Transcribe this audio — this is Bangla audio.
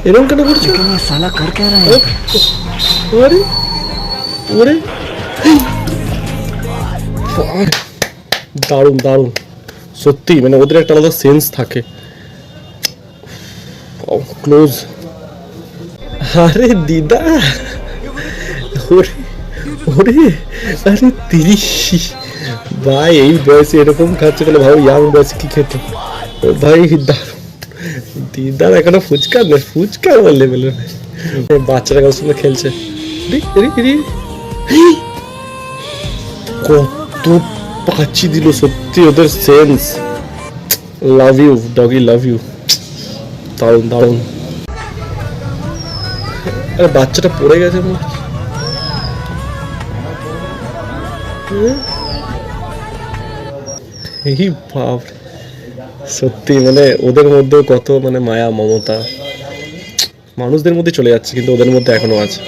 এরকম কেন করছো? साला कर क्या रहा है? ওরে ওরে দারুণ দারুণ সত্যি, মানে ওদের একটা আলাদা সেন্স থাকে। ক্লোজ। আরে দিদা, ওরে ওরে, আরে তিরি ভাই, এই বয়সে এরকম খাচ্ছে তাহলে ভাই ইয়াং বয়সে কি খেত ভাই। দারুণ। দিদার এখনো ফুচকা না, ফুচকা আমার লেভেলের। বাচ্চারা কারোর সঙ্গে খেলছে। কত পাচ্ছি দিল সত্যি, ওদের sense. Love you doggy, love you. দারুণ দারুণ। আরে বাচ্চাটা পড়ে গেছে মনে হয়। এই বাপ, সত্যি মানে ওদের মধ্যে কত মানে মায়া মমতা মানুষদের মধ্যে চলে যাচ্ছে, কিন্তু ওদের মধ্যে এখনো আছে।